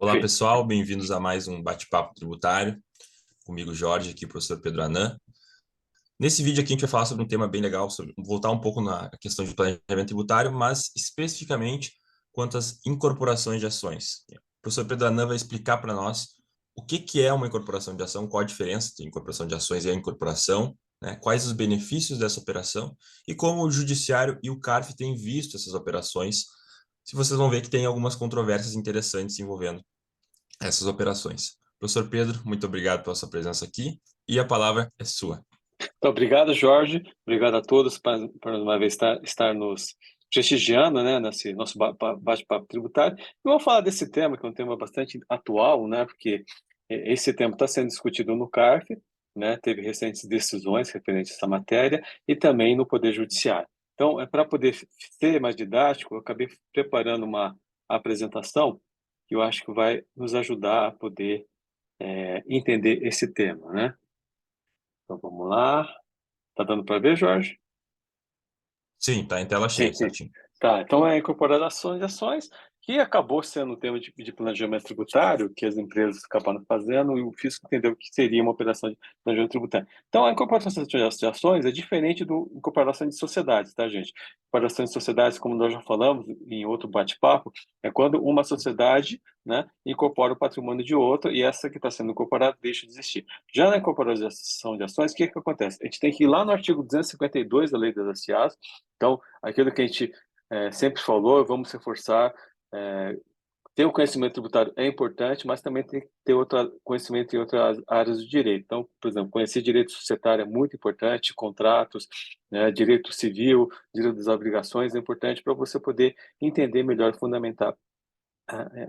Olá, pessoal, bem-vindos a mais um bate-papo tributário. Comigo, Jorge, aqui, professor Pedro Anan. Nesse vídeo aqui, a gente vai falar sobre um tema bem legal, voltar um pouco na questão de planejamento tributário, mas especificamente quanto às incorporações de ações. O professor Pedro Anan vai explicar para nós o que é uma incorporação de ação, qual a diferença entre incorporação de ações e a incorporação, né, quais os benefícios dessa operação e como o Judiciário e o CARF têm visto essas operações. Se vocês vão ver que tem algumas controvérsias interessantes envolvendo essas operações. Professor Pedro, muito obrigado pela sua presença aqui e a palavra é sua. Então, obrigado, Jorge. Obrigado a todos por uma vez estar nos prestigiando, né, nesse nosso bate-papo tributário. E vamos falar desse tema, que é um tema bastante atual, né, porque esse tema está sendo discutido no CARF, né, teve recentes decisões referentes a essa matéria e também no Poder Judiciário. Então, para poder ser mais didático, eu acabei preparando uma apresentação que eu acho que vai nos ajudar a poder entender esse tema, né? Então, vamos lá. Tá dando para ver, Jorge? Sim, tá em tela cheia, certinho. Tá, então é incorporar ações de ações, que acabou sendo um tema de planejamento tributário que as empresas acabaram fazendo e o fisco entendeu que seria uma operação de planejamento tributário. Então, a incorporação de ações é diferente do incorporação de sociedades, tá, gente? Incorporação de sociedades, como nós já falamos em outro bate-papo, é quando uma sociedade, né, incorpora o patrimônio de outra e essa que está sendo incorporada deixa de existir. Já na incorporação de ações, o que acontece? A gente tem que ir lá no artigo 252 da Lei das SAs, então, aquilo que a gente sempre falou, vamos reforçar, ter o conhecimento tributário é importante, mas também tem que ter outro conhecimento em outras áreas do direito. Então, por exemplo, conhecer direito societário é muito importante, contratos, né, direito civil, direito das obrigações é importante para você poder entender melhor e fundamentar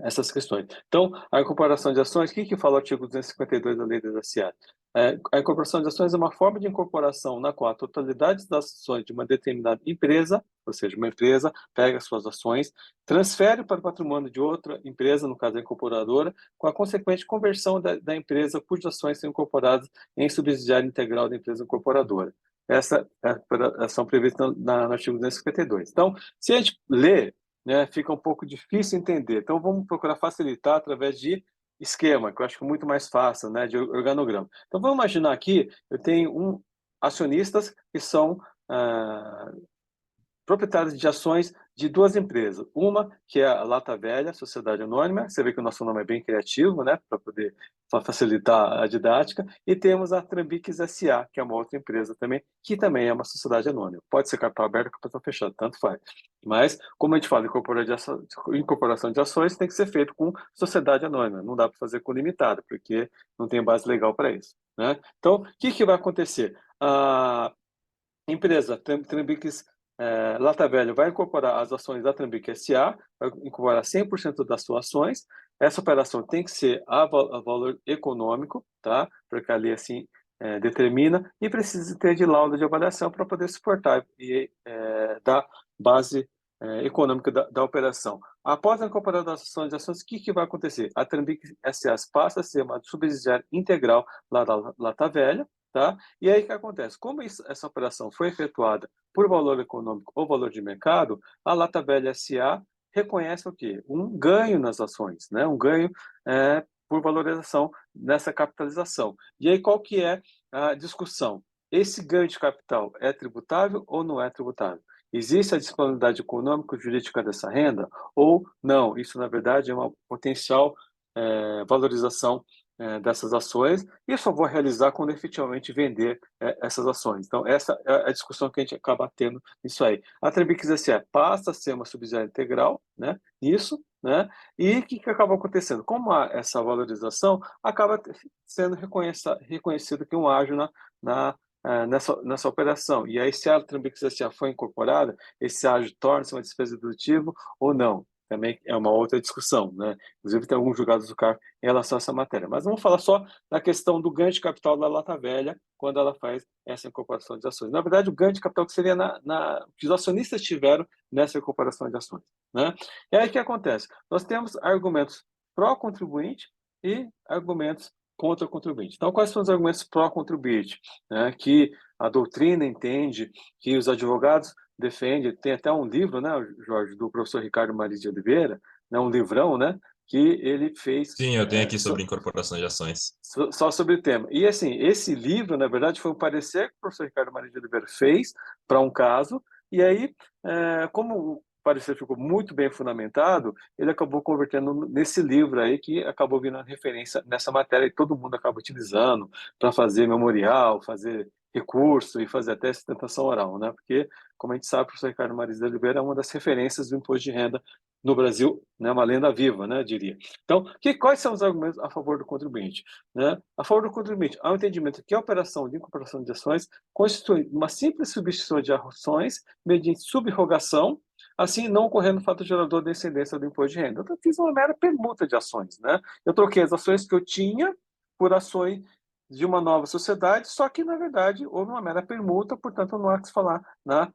essas questões. Então, a incorporação de ações, o que fala o artigo 252 da Lei das SAs? A incorporação de ações é uma forma de incorporação na qual a totalidade das ações de uma determinada empresa, ou seja, uma empresa pega suas ações, transfere para o patrimônio de outra empresa, no caso a incorporadora, com a consequente conversão da empresa cujas ações são incorporadas em subsidiária integral da empresa incorporadora. Essa é a ação prevista no artigo 252. Então, se a gente lê, né, fica um pouco difícil entender. Então, vamos procurar facilitar através de esquema, que eu acho que é muito mais fácil, né, de organograma. Então, vamos imaginar aqui, eu tenho acionistas que são proprietários de ações de duas empresas. Uma, que é a Lata Velha, Sociedade Anônima, você vê que o nosso nome é bem criativo, né, para poder facilitar a didática, e temos a Trambiques SA, que é uma outra empresa também, que também é uma sociedade anônima. Pode ser capital aberto ou capital fechado, tanto faz. Mas, como a gente fala em incorporação de ações, tem que ser feito com sociedade anônima, não dá para fazer com limitada, porque não tem base legal para isso, né? Então, o que vai acontecer? A empresa Trambiques Lata Velha vai incorporar as ações da Trambique SA, vai incorporar 100% das suas ações. Essa operação tem que ser a valor econômico, tá? Porque a lei assim determina, e precisa ter de laudo de avaliação para poder suportar e dar base econômica da operação. Após a incorporação das ações de ações, o que vai acontecer? A Trambique SA passa a ser uma subsidiária integral lá da Lata Velha, tá? E aí o que acontece? Como essa operação foi efetuada por valor econômico ou valor de mercado, a Lata Velha SA reconhece o quê? Um ganho nas ações, né? Um ganho por valorização nessa capitalização. E aí qual que é a discussão? Esse ganho de capital é tributável ou não é tributável? Existe a disponibilidade econômica e jurídica dessa renda ou não? Isso, na verdade, é uma potencial valorização dessas ações e só vou realizar quando efetivamente vender essas ações. Então, essa é a discussão que a gente acaba tendo nisso aí. A Trambiques SA passa a ser uma subsidiária integral, né? Isso, né? E o que acaba acontecendo? Como há essa valorização, acaba sendo reconhecido que um ágio nessa operação. E aí, se a Trambiques SA foi incorporada, esse ágio torna-se uma despesa dedutível ou não? Também é uma outra discussão, né? Inclusive, tem alguns julgados do CARF em relação a essa matéria. Mas vamos falar só da questão do ganho de capital da Lata Velha quando ela faz essa incorporação de ações. Na verdade, o ganho de capital que seria que os acionistas tiveram nessa incorporação de ações, né? E aí o que acontece? Nós temos argumentos pró-contribuinte e argumentos contra o contribuinte. Então, quais são os argumentos pró-contribuinte? Né? Que a doutrina entende, que os advogados defendem, tem até um livro, né, Jorge, do professor Ricardo Maris de Oliveira, né, um livrão, né, que ele fez Sim, eu tenho aqui sobre incorporação de ações. só sobre o tema. E, assim, esse livro, na verdade, foi um parecer que o professor Ricardo Maria de Oliveira fez para um caso, e aí, como o parecer ficou muito bem fundamentado, ele acabou convertendo nesse livro aí, que acabou vindo a referência nessa matéria, e todo mundo acaba utilizando para fazer memorial, fazer recurso e fazer até sustentação oral, né? Porque, como a gente sabe, o professor Ricardo Maria de Oliveira é uma das referências do imposto de renda no Brasil, né? Uma lenda viva, né? Eu diria. Então, quais são os argumentos a favor do contribuinte? Né? A favor do contribuinte, há um entendimento que a operação de incorporação de ações constitui uma simples substituição de ações mediante subrogação, assim não ocorrendo fato gerador da incidência do imposto de renda. Então, eu fiz uma mera permuta de ações. Né? Eu troquei as ações que eu tinha por ações de uma nova sociedade, só que, na verdade, houve uma mera permuta, portanto, não há que se falar na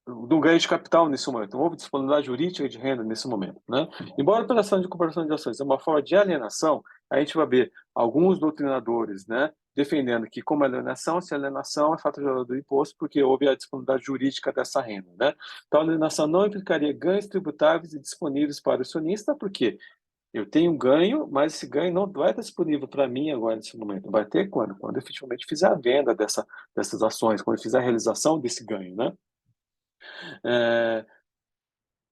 do ganho de capital nesse momento, não houve disponibilidade jurídica de renda nesse momento. Né? Embora a operação de incorporação de ações é uma forma de alienação, a gente vai ver alguns doutrinadores, né, defendendo que, como alienação, se alienação é fato gerador do imposto, porque houve a disponibilidade jurídica dessa renda. Né? Então, a alienação não implicaria ganhos tributáveis e disponíveis para o acionista, porque eu tenho ganho, mas esse ganho não vai estar disponível para mim agora nesse momento. Vai ter quando? Quando eu efetivamente fizer a venda dessas ações, quando eu fizer a realização desse ganho. Né?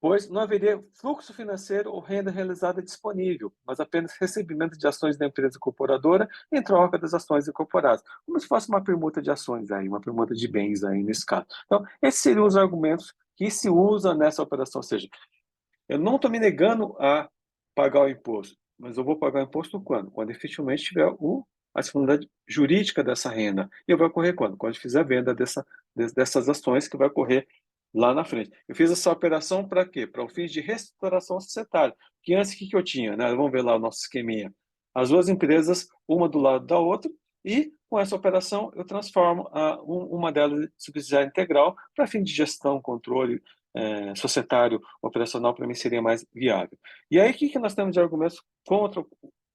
Pois não haveria fluxo financeiro ou renda realizada disponível, mas apenas recebimento de ações da empresa incorporadora em troca das ações incorporadas, como se fosse uma permuta de ações aí, uma permuta de bens aí nesse caso. Então, esses seriam os argumentos que se usa nessa operação, ou seja, eu não estou me negando a pagar o imposto, mas eu vou pagar o imposto quando? Quando efetivamente tiver a disponibilidade jurídica dessa renda. E vai ocorrer quando? Quando eu fizer a venda dessas ações, que vai ocorrer lá na frente. Eu fiz essa operação para quê? Para o fim de reestruturação societária. Que antes, o que eu tinha? Né? Vamos ver lá o nosso esqueminha. As duas empresas, uma do lado da outra, e com essa operação eu transformo uma delas em subsidiária integral para fim de gestão, controle societário, operacional, para mim seria mais viável. E aí, o que nós temos de argumentos contra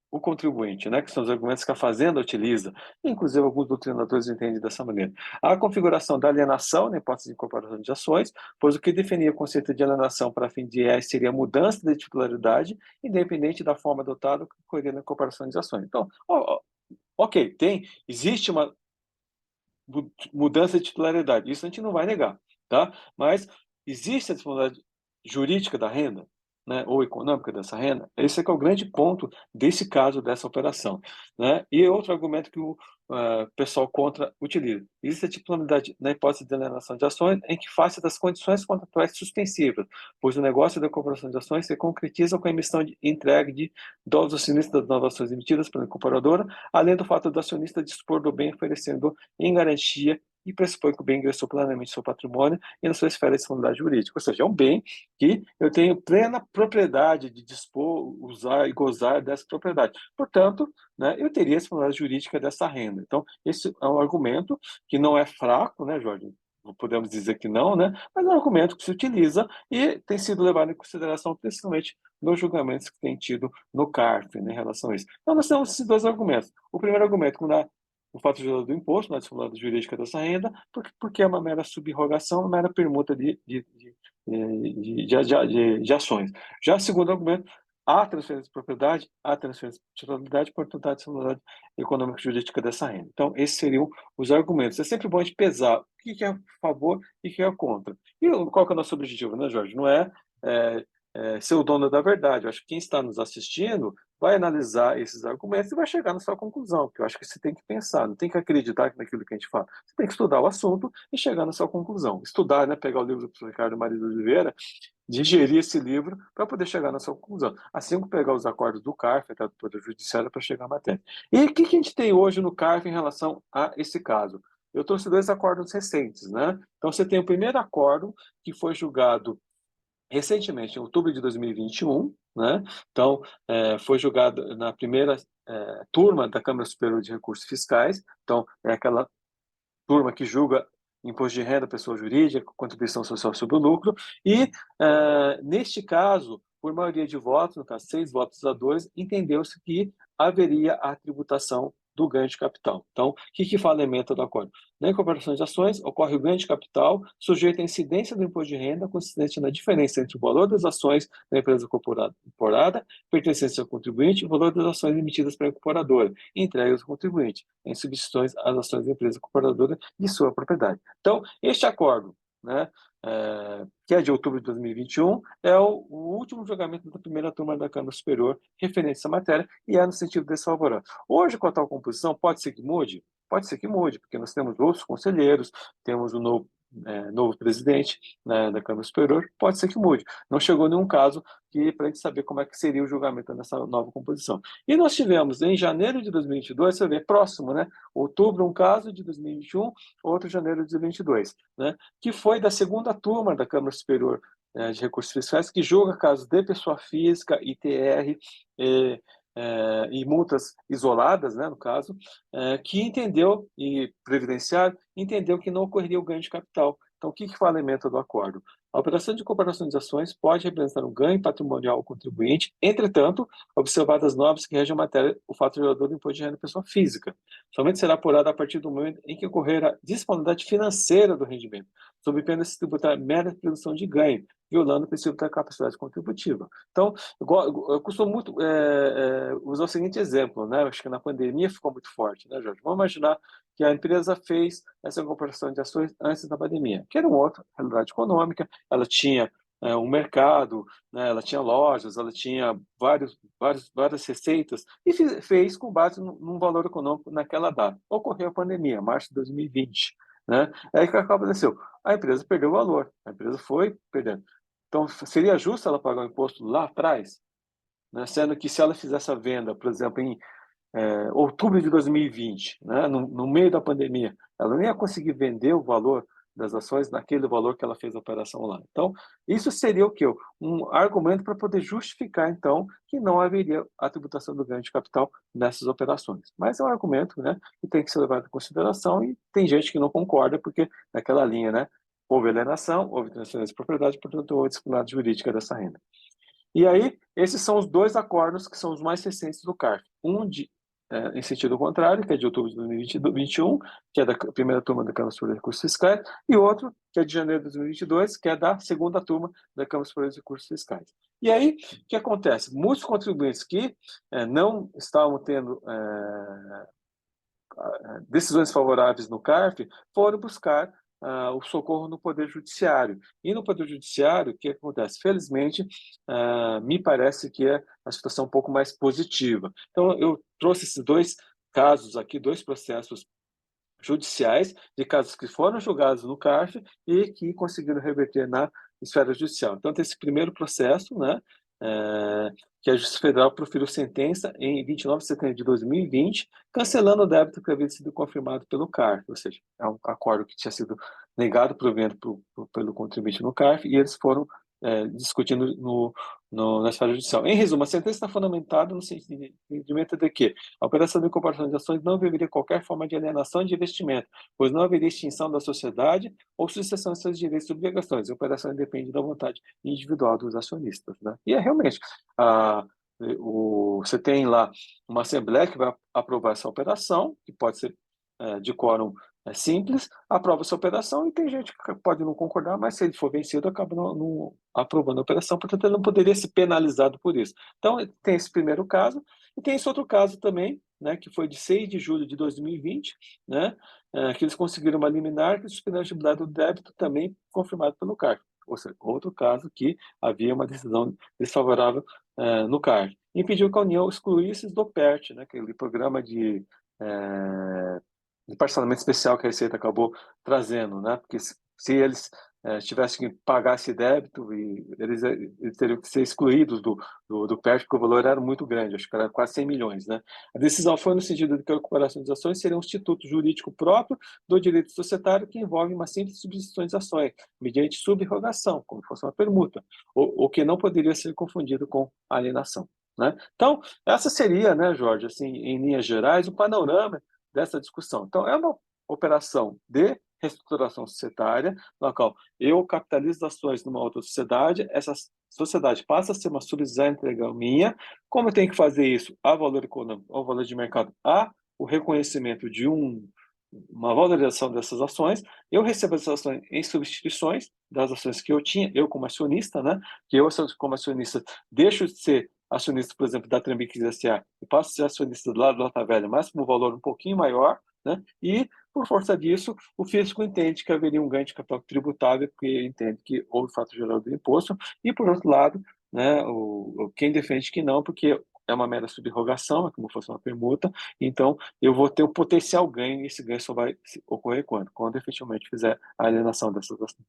o contribuinte, né, que são os argumentos que a Fazenda utiliza, inclusive alguns doutrinadores entendem dessa maneira. A configuração da alienação, na hipótese de incorporação de ações, pois o que definia o conceito de alienação para fim de IR seria a mudança de titularidade, independente da forma adotada que ocorreria na incorporação de ações. Então, ok, existe uma mudança de titularidade, isso a gente não vai negar, tá? Mas existe a disponibilidade jurídica da renda, né, ou econômica dessa renda? Esse é que é o grande ponto desse caso, dessa operação. Né? E outro argumento que o pessoal contra utiliza. Existe a titularidade na hipótese de alienação de ações em que face das condições contratuais suspensivas, pois o negócio da incorporação de ações se concretiza com a emissão de entregue dos acionistas das novas ações emitidas pela incorporadora, além do fato do acionista dispor do bem oferecendo em garantia e pressupõe que o bem ingressou plenamente no seu patrimônio e na sua esfera de disponibilidade jurídica. Ou seja, é um bem que eu tenho plena propriedade de dispor, usar e gozar dessa propriedade. Portanto, né, eu teria a disponibilidade jurídica dessa renda. Então, esse é um argumento que não é fraco, né, Jorge? Podemos dizer que não, né? Mas é um argumento que se utiliza e tem sido levado em consideração principalmente nos julgamentos que tem tido no CARF, né, em relação a isso. Então, nós temos esses dois argumentos. O primeiro argumento, o fato gerador do imposto, na disponibilidade jurídica dessa renda, porque é uma mera subrogação, uma mera permuta de ações. Já o segundo argumento, há transferência de propriedade, há transferência de titularidade, portanto, há disponibilidade econômica e jurídica dessa renda. Então, esses seriam os argumentos. É sempre bom a gente pesar o que é a favor e o que é contra. E qual que é o nosso objetivo, né, Jorge? Não é ser o dono da verdade. Eu acho que quem está nos assistindo vai analisar esses argumentos e vai chegar na sua conclusão, que eu acho que você tem que pensar, não tem que acreditar naquilo que a gente fala. Você tem que estudar o assunto e chegar na sua conclusão. Estudar, né, pegar o livro do professor Ricardo Maria de Oliveira, digerir esse livro para poder chegar na sua conclusão. Assim como pegar os acordos do CARF, do Poder Judiciário, para chegar à matéria. E o que a gente tem hoje no CARF em relação a esse caso? Eu trouxe dois acordos recentes, né? Então, você tem o primeiro acordo, que foi julgado recentemente, em outubro de 2021, né? Então, foi julgado na primeira turma da Câmara Superior de Recursos Fiscais. Então, é aquela turma que julga imposto de renda, pessoa jurídica, contribuição social sobre o lucro. E, neste caso, por maioria de votos, no caso 6 votos a 2, entendeu-se que haveria a tributação do ganho de capital. Então, o que fala a ementa do acordo? Na incorporação de ações, ocorre o ganho de capital sujeito à incidência do imposto de renda consistente na diferença entre o valor das ações da empresa incorporada, pertencentes ao contribuinte, e o valor das ações emitidas pela incorporadora, entregues ao contribuinte, em substituições às ações da empresa incorporadora de sua propriedade. Então, este acordo, né, que é de outubro de 2021, é o último julgamento da primeira turma da Câmara Superior referente a essa matéria e é no sentido desfavorável. Hoje, com a tal composição, pode ser que mude? Pode ser que mude, porque nós temos outros conselheiros, temos um novo presidente, né, da Câmara Superior, pode ser que mude. Não chegou nenhum caso para a gente saber como é que seria o julgamento nessa nova composição. E nós tivemos, em janeiro de 2022, você vê, próximo, né? Outubro, um caso de 2021, outro janeiro de 2022, né? Que foi da segunda turma da Câmara Superior de Recursos Fiscais, que julga casos de pessoa física, ITR, e multas isoladas, né, no caso, que entendeu, e previdenciário, entendeu que não ocorreria o ganho de capital. Então, o que fala a ementa do acordo? A operação de incorporação de ações pode representar um ganho patrimonial ao contribuinte, entretanto, observadas as normas que regem a matéria, o fato gerador do imposto de renda da pessoa física. Somente será apurado a partir do momento em que ocorrer a disponibilidade financeira do rendimento, sob pena de se tributar mera produção de ganho, violando o princípio da capacidade contributiva. Então, eu costumo muito usar o seguinte exemplo, né? Acho que na pandemia ficou muito forte, né, Jorge? Vamos imaginar que a empresa fez essa incorporação de ações antes da pandemia, que era uma outra realidade econômica, ela tinha um mercado, né? Ela tinha lojas, ela tinha várias receitas, e fez com base num valor econômico naquela data. Ocorreu a pandemia, março de 2020, né? Aí o que aconteceu? A empresa perdeu o valor, a empresa foi perdendo. Então, seria justo ela pagar o imposto lá atrás? Né? Sendo que se ela fizesse a venda, por exemplo, em outubro de 2020, né? no meio da pandemia, ela nem ia conseguir vender o valor das ações naquele valor que ela fez a operação lá. Então, isso seria o quê? Um argumento para poder justificar, então, que não haveria a tributação do ganho de capital nessas operações. Mas é um argumento, né, que tem que ser levado em consideração e tem gente que não concorda, porque naquela linha, né, houve alienação, houve transferência de propriedade, portanto, houve disciplinaridade jurídica dessa renda. E aí, esses são os dois acordos que são os mais recentes do CARF. Em sentido contrário, que é de outubro de 2021, que é da primeira turma da Câmara Superior de Recursos Fiscais, e outro, que é de janeiro de 2022, que é da segunda turma da Câmara Superior de Recursos Fiscais. E aí, o que acontece? Muitos contribuintes que não estavam tendo decisões favoráveis no CARF foram buscar o socorro no Poder Judiciário. E no Poder Judiciário, o que acontece? Felizmente, me parece que a situação um pouco mais positiva. Então, eu trouxe esses dois casos aqui, dois processos judiciais, de casos que foram julgados no CARF e que conseguiram reverter na esfera judicial. Então, tem esse primeiro processo, né, que a Justiça Federal proferiu sentença em 29 de setembro de 2020, cancelando o débito que havia sido confirmado pelo CARF, ou seja, é um acordo que tinha sido negado pelo contribuinte no CARF, e eles foram discutindo na esfera judicial. Em resumo, a sentença está fundamentada no entendimento de que a operação de incorporação de ações não haveria qualquer forma de alienação de investimento, pois não haveria extinção da sociedade ou sucessão de seus direitos e obrigações. A operação depende da vontade individual dos acionistas, né? E realmente, você tem lá uma assembleia que vai aprovar essa operação, que pode ser de quórum simples, aprova essa operação e tem gente que pode não concordar, mas se ele for vencido, acaba não aprovando a operação, portanto, ele não poderia ser penalizado por isso. Então, tem esse primeiro caso, e tem esse outro caso também, né, que foi de 6 de julho de 2020, né, que eles conseguiram uma liminar que suspendeu a elegibilidade do débito também confirmado pelo CARF. Ou seja, outro caso que havia uma decisão desfavorável no CARF. E pediu que a União excluísse do PERT, né, aquele programa de parcelamento especial que a Receita acabou trazendo, né? Porque se eles tivessem que pagar esse débito, eles teriam que ser excluídos do PERT, porque o valor era muito grande, acho que era quase 100 milhões, né? A decisão foi no sentido de que a recuperação das ações seria um instituto jurídico próprio do direito societário que envolve uma simples substituição de ações, mediante subrogação, como se fosse uma permuta, o que não poderia ser confundido com alienação, né? Então, essa seria, né, Jorge, assim, em linhas gerais, o panorama dessa discussão. Então, é uma operação de reestruturação societária, na qual eu capitalizo ações numa outra sociedade, essa sociedade passa a ser uma subsidiária integral minha. Como eu tenho que fazer isso? A valor econômico, ao valor de mercado, a o reconhecimento de uma valorização dessas ações, eu recebo essas ações em substituições das ações que eu tinha, eu como acionista, né, que eu como acionista deixo de ser acionista, por exemplo, da Trambiques S.A. e passo a ser acionista do lado do Lata Velha, mas com um valor um pouquinho maior, né, e por força disso, o fisco entende que haveria um ganho de capital tributável, porque entende que houve fato gerador do imposto, e por outro lado, né, quem defende que não, porque é uma mera subrogação, é como se fosse uma permuta, então eu vou ter o potencial ganho, e esse ganho só vai ocorrer quando? Quando efetivamente fizer a alienação dessas ações.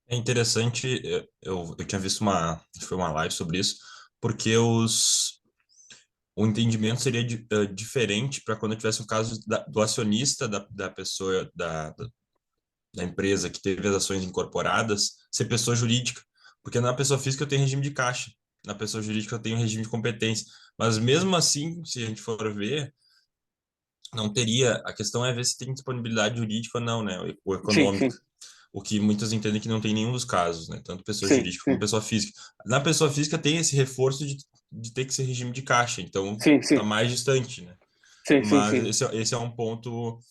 É interessante, eu tinha visto acho que foi uma live sobre isso, porque o entendimento seria diferente para quando tivesse um caso do acionista da pessoa, da empresa que teve as ações incorporadas, ser pessoa jurídica. Porque na pessoa física eu tenho regime de caixa, na pessoa jurídica eu tenho regime de competência. Mas mesmo assim, se a gente for ver, não teria. A questão é ver se tem disponibilidade jurídica ou não, né? Ou Sim, econômica. sim, O que muitos entendem que não tem nenhum dos casos, né? Tanto pessoa sim, jurídica como sim, pessoa física. Na pessoa física tem esse reforço de ter que ser regime de caixa, então sim, tá sim, mais distante, né? sim, sim, Mas sim, esse é um ponto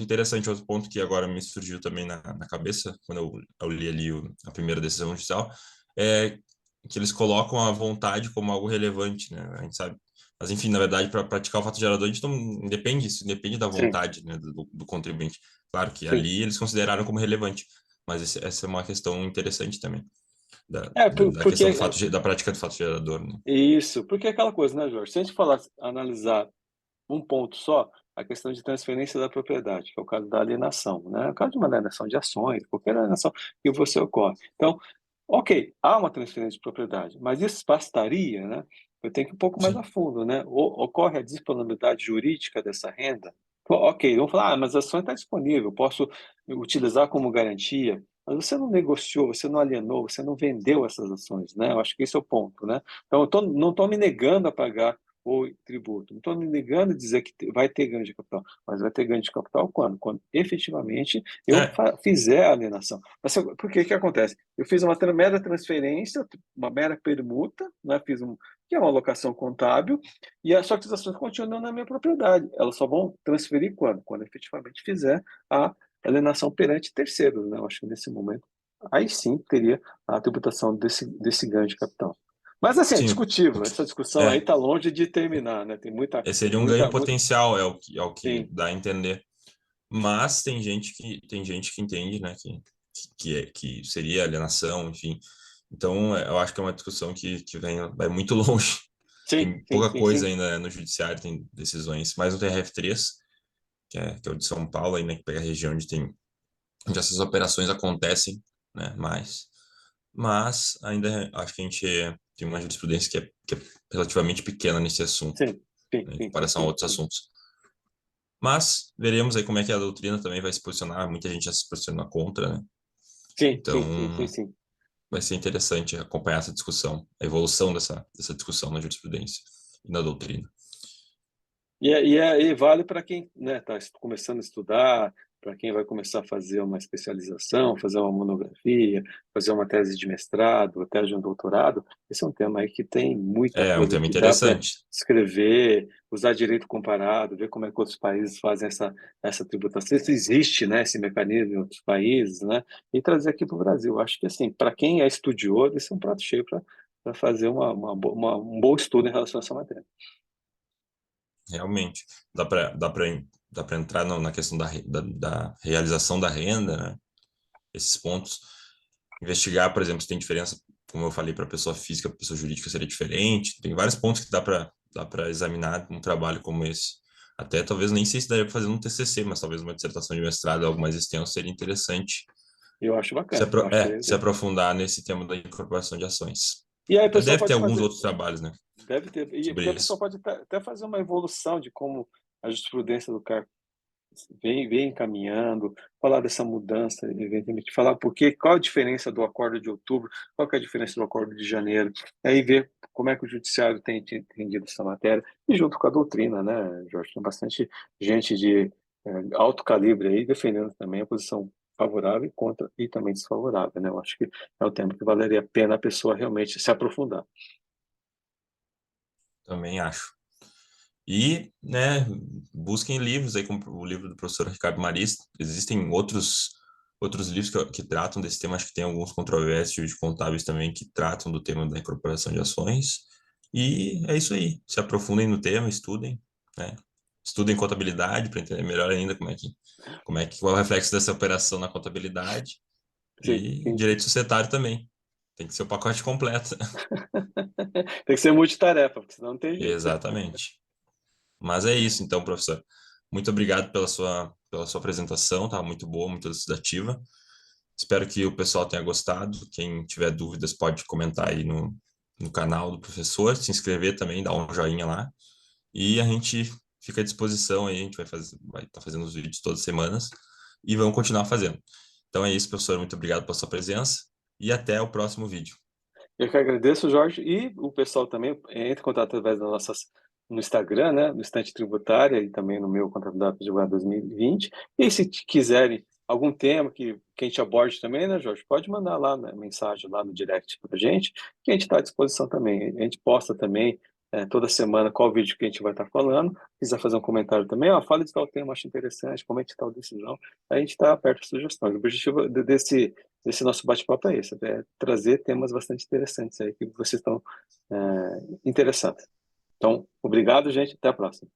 interessante. Outro ponto que agora me surgiu também na cabeça, quando eu li ali a primeira decisão judicial, é que eles colocam a vontade como algo relevante, né? A gente sabe. Mas, enfim, na verdade, para praticar o fato gerador, a gente não depende isso, depende da sim, vontade, né, do contribuinte. Claro que sim. ali eles consideraram como relevante, mas essa é uma questão interessante também, É, da questão porque da prática do fato gerador, né? isso, porque é aquela coisa, né, Jorge? Se a gente falar, analisar um ponto só, a questão de transferência da propriedade, que é o caso da alienação, né? O caso de uma alienação de ações, qualquer alienação que você ocorre. Então, ok, há uma transferência de propriedade, mas isso bastaria, né? Eu tenho que ir um pouco mais a Sim. fundo, né? Ocorre a disponibilidade jurídica dessa renda? Ok, vamos falar, mas a ação está disponível, posso utilizar como garantia, mas você não negociou, você não alienou, você não vendeu essas ações, né? Eu acho que esse é o ponto, né? Então, não estou me negando a pagar o tributo. Não estou me negando a dizer que vai ter ganho de capital, mas vai ter ganho de capital quando? Quando efetivamente eu É, fizer a alienação. Mas por que que acontece? Eu fiz uma mera transferência, uma mera permuta, né? Que é uma alocação contábil, e as suas ações continuam na minha propriedade. Elas só vão transferir quando? Quando efetivamente fizer a alienação perante terceiros. Né? Eu acho que nesse momento, aí sim teria a tributação desse ganho de capital. Mas assim, é sim, discutível. Essa discussão aí é, está longe de terminar, né? Tem muita, seria um ganho muita, muita. potencial, é o que Sim, dá a entender. Mas tem gente que entende, né, que seria alienação, enfim. Então, eu acho que é uma discussão vai muito longe. sim, Tem sim, pouca sim, coisa sim, ainda no judiciário, tem decisões, mas no TRF3, que é o de São Paulo, ainda que pega a região onde essas operações acontecem, né, mas ainda acho que a gente tem uma jurisprudência que é relativamente pequena nesse assunto, sim, sim, né, em sim, comparação a sim, outros sim, assuntos. Mas veremos aí como é que a doutrina também vai se posicionar. Muita gente já se posicionou contra, né? sim, Então, sim, sim, sim, sim. vai ser interessante acompanhar essa discussão, a evolução dessa discussão na jurisprudência e na doutrina. E vale para quem está começando a estudar, para quem vai começar a fazer uma especialização, fazer uma monografia, fazer uma tese de mestrado, até de um doutorado. Esse é um tema aí que tem muita É um coisa tema que dá para interessante. escrever, usar direito comparado, ver como é que outros países fazem essa tributação, se existe, né, esse mecanismo em outros países, né, e trazer aqui para o Brasil. Acho que, assim, para quem é estudioso, esse é um prato cheio para fazer um bom estudo em relação a essa matéria. Realmente. Dá para entrar na questão da realização da renda, né? Esses pontos. Investigar, por exemplo, se tem diferença, como eu falei, para pessoa física, para pessoa jurídica seria diferente. Tem vários pontos que dá para examinar num trabalho como esse. Até talvez nem sei se daria para fazer um TCC, mas talvez uma dissertação de mestrado, algo mais extenso, seria interessante Eu acho bacana, eu acho que seria se interessante. aprofundar nesse tema da incorporação de ações. E aí a Até pessoa deve ter pode alguns fazer, outros trabalhos, né, deve ter, e porque sobre a pessoa isso. pode até fazer uma evolução de como a jurisprudência do CAR vem caminhando, falar dessa mudança, eventualmente, falar qual a diferença do acordo de outubro, qual que é a diferença do acordo de janeiro, aí ver como é que o judiciário tem entendido essa matéria, e junto com a doutrina, né, Jorge? Tem bastante gente de alto calibre aí defendendo também a posição favorável e contra e também desfavorável, né? Eu acho que é o tema que valeria a pena a pessoa realmente se aprofundar. Também acho. E, né, busquem livros aí, como o livro do professor Ricardo Maris. Existem outros livros que tratam desse tema, acho que tem alguns controvérsios de contábeis também que tratam do tema da incorporação de ações. E é isso aí. Se aprofundem no tema, estudem, né? Estudem contabilidade para entender melhor ainda qual é o reflexo dessa operação na contabilidade. Sim, E sim. direito societário também. Tem que ser o pacote completo. Tem que ser multitarefa, porque senão não tem jeito. Exatamente. Mas é isso, então, professor. Muito obrigado pela sua apresentação, tá muito boa, muito elucidativa. Espero que o pessoal tenha gostado. Quem tiver dúvidas pode comentar aí no canal do professor, se inscrever também, dar um joinha lá. E a gente fica à disposição aí, a gente vai estar fazendo os vídeos todas as semanas e vamos continuar fazendo. Então é isso, professor. Muito obrigado pela sua presença e até o próximo vídeo. Eu que agradeço, Jorge, e o pessoal também entra em contato através das nossas no Instagram, né, no Estante Tributária e também no meu Contabilidade Advogado 2020. E se quiserem algum tema que a gente aborde também, né, Jorge, pode mandar lá na mensagem lá no direct para a gente, que a gente está à disposição também. A gente posta também toda semana qual vídeo que a gente vai estar falando. Se quiser fazer um comentário também, fala de tal tema, acho interessante, comente tal decisão. A gente está aberto a sugestões. O objetivo desse nosso bate-papo é esse, é trazer temas bastante interessantes aí que vocês estão interessados. Então, obrigado, gente. Até a próxima.